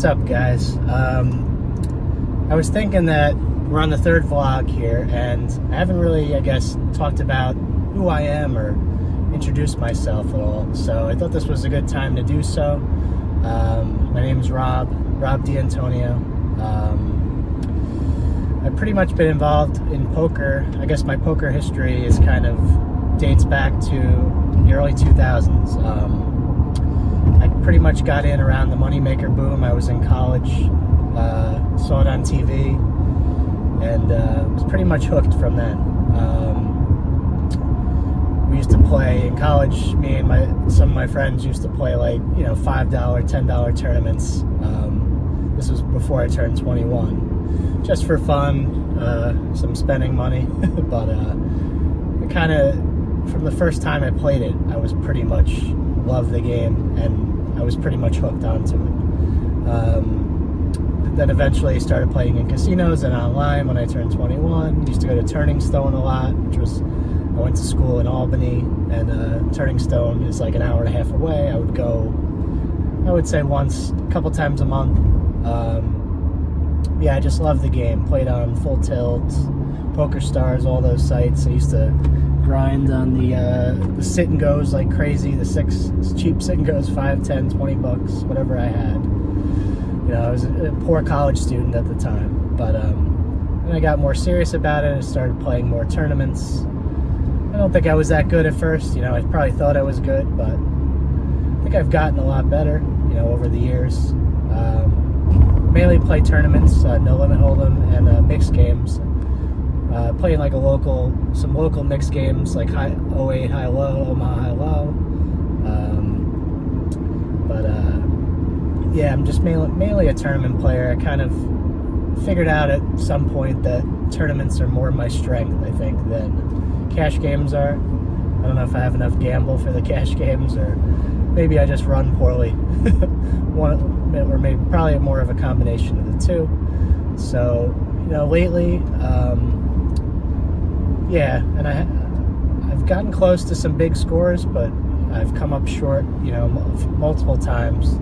What's up, guys? I was thinking that we're on the third vlog here, and I haven't really, I guess, talked about who I am or introduced myself at all. So I thought this was a good time to do so. My name is Rob D'Antonio. I've pretty much been involved in poker. I guess my poker history is dates back to the early 2000s. I pretty much got in around the moneymaker boom. I was in college, saw it on TV, and was pretty much hooked from then. We used to play in college. Me and some of my friends used to play $5, $10 tournaments. This was before I turned 21, just for fun, some spending money. But from the first time I played it, I was pretty much loved the game, and I was pretty much hooked onto it. Then eventually started playing in casinos and online when I turned 21. Used to go to Turning Stone a lot, I went to school in Albany, and Turning Stone is like an hour and a half away. I would go, I would say once, a couple times a month. Yeah, I just loved the game. Played on Full Tilt, Poker Stars, all those sites. I used to grind on the sit and goes like crazy. The cheap sit and goes, $5, $10, $20, whatever I had. I was a poor college student at the time, but when I got more serious about it, I started playing more tournaments. I don't think I was that good at first. I probably thought I was good, but I think I've gotten a lot better, over the years. Mainly play tournaments, No Limit Hold'em, and mixed games. Playing some local mixed games like 08 High Low, Omaha High Low. Yeah, I'm just mainly a tournament player. I kind of figured out at some point that tournaments are more my strength, I think, than cash games are. I don't know if I have enough gamble for the cash games, or maybe I just run poorly. Or maybe probably more of a combination of the two. So, lately, yeah, and I've gotten close to some big scores, but I've come up short, multiple times.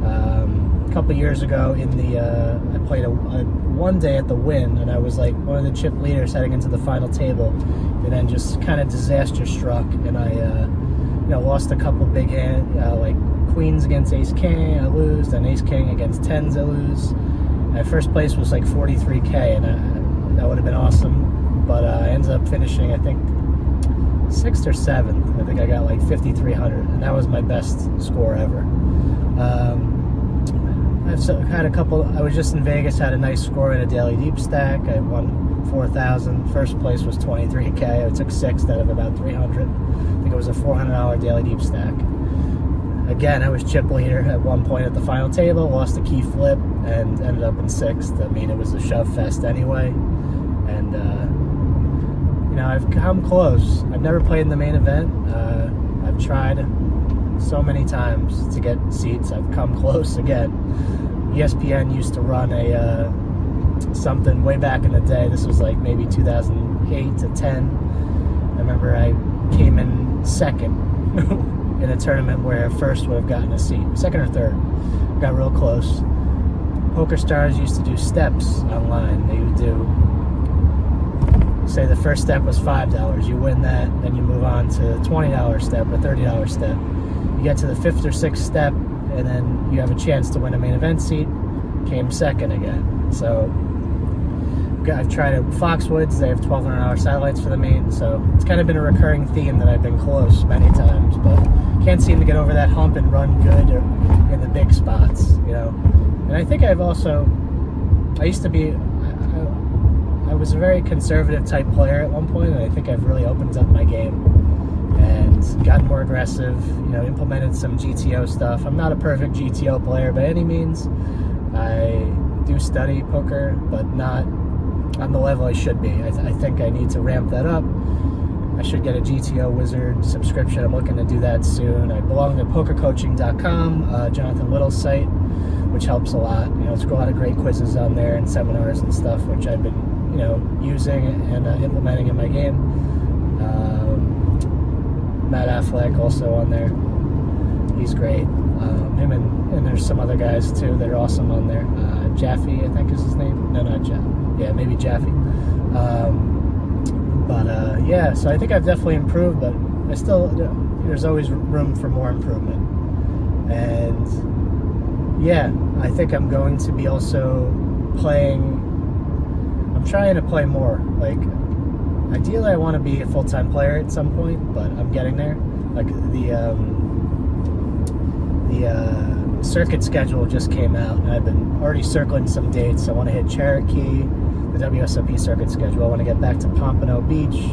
A couple years ago, I played one day at the Win, and I was like one of the chip leaders heading into the final table, and then just kind of disaster struck, and I lost a couple big hands, like Queens against Ace King, I lose, then Ace King against Tens, I lose. My first place was like 43K, and that would have been awesome, but I ended up finishing, I think, 6th or 7th. I think I got like 5,300, and that was my best score ever. I was just in Vegas, had a nice score in a daily deep stack. I won 4,000. First place was 23K. I took 6th out of about 300. I think it was a $400 daily deep stack. Again, I was chip leader at one point at the final table, lost a key flip, and ended up in 6th. I mean, it was a shove fest anyway. And, I've come close. I've never played in the main event. I've tried so many times to get seats. I've come close again. ESPN used to run something way back in the day. This was like maybe 2008 to 10. I remember I came in second in a tournament where first would have gotten a seat. Second or third. Got real close. Poker Stars used to do steps online. They would do, say the first step was $5. You win that, then you move on to a $20 step or $30 step. You get to the 5th or 6th step, and then you have a chance to win a main event seat. Came second again. So I've tried at Foxwoods. They have $1,200 satellites for the main, so it's kind of been a recurring theme that I've been close many times, but can't seem to get over that hump and run good in the big spots, And I think I used to be, I was a very conservative type player at one point, and I think I've really opened up my game and gotten more aggressive, implemented some GTO stuff. I'm not a perfect GTO player by any means. I do study poker, but not on the level I should be. I think I need to ramp that up. I should get a GTO Wizard subscription. I'm looking to do that soon. I belong to pokercoaching.com, Jonathan Little's site, which helps a lot. It's got a lot of great quizzes on there and seminars and stuff, which I've been, using and implementing in my game. Matt Affleck also on there. He's great. Him and there's some other guys too that are awesome on there. Jaffe, I think is his name. No, not Jaffe. Yeah, maybe Jaffe. Yeah, so I think I've definitely improved, but there's always room for more improvement. And yeah, I think I'm going to be also I'm trying to play more. Like, ideally I want to be a full-time player at some point, but I'm getting there. Like, the circuit schedule just came out, and I've been already circling some dates. I want to hit Cherokee, the WSOP circuit schedule. I want to get back to Pompano Beach.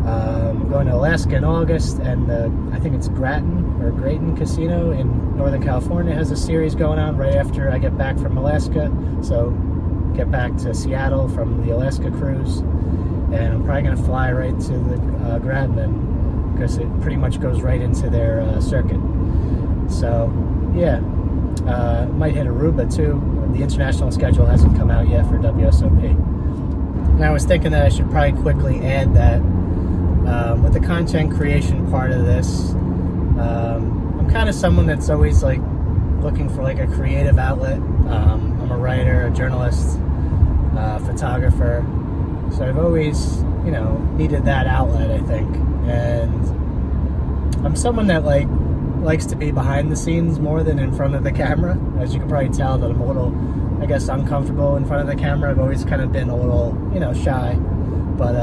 I'm going to Alaska in August, and I think it's Grayton Casino in Northern California has a series going on right after I get back from Alaska. So get back to Seattle from the Alaska cruise, and I'm probably going to fly right to the Gradman, because it pretty much goes right into their circuit. So yeah, might hit Aruba too. The international schedule hasn't come out yet for WSOP. And I was thinking that I should probably quickly add that with the content creation part of this, I'm kind of someone that's always like looking for like a creative outlet. I'm a writer, a journalist, photographer, so I've always, needed that outlet, I think. And I'm someone that likes to be behind the scenes more than in front of the camera. As you can probably tell that I'm a little, I guess, uncomfortable in front of the camera. I've always kind of been a little, shy, but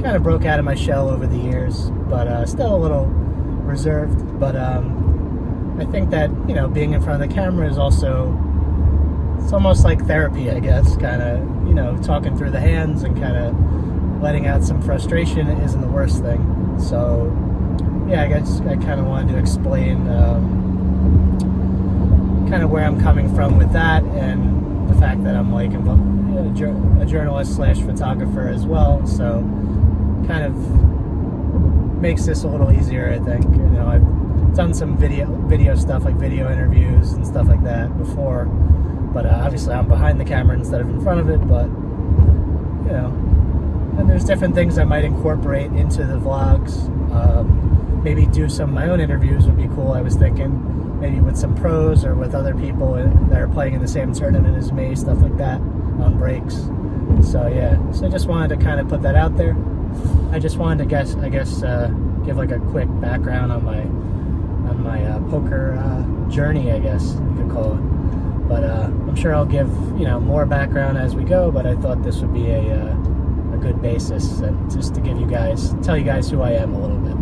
kind of broke out of my shell over the years, but still a little reserved. But I think that, being in front of the camera is also, it's almost like therapy, I guess, kind of, talking through the hands and kind of letting out some frustration isn't the worst thing. So yeah, I guess I kind of wanted to explain kind of where I'm coming from with that, and the fact that I'm like a journalist / photographer as well. So kind of makes this a little easier, I think. I've done some video stuff, like video interviews and stuff like that before, but obviously I'm behind the camera instead of in front of it. But and there's different things I might incorporate into the vlogs. Maybe do some of my own interviews would be cool, I was thinking. Maybe with some pros or with other people that are playing in the same tournament as me, stuff like that, on breaks. So yeah, so I just wanted to kind of put that out there. I just wanted to give like a quick background on my poker journey, I guess you could call it. But I'm sure I'll give more background as we go. But I thought this would be a good basis, just to tell you guys who I am a little bit.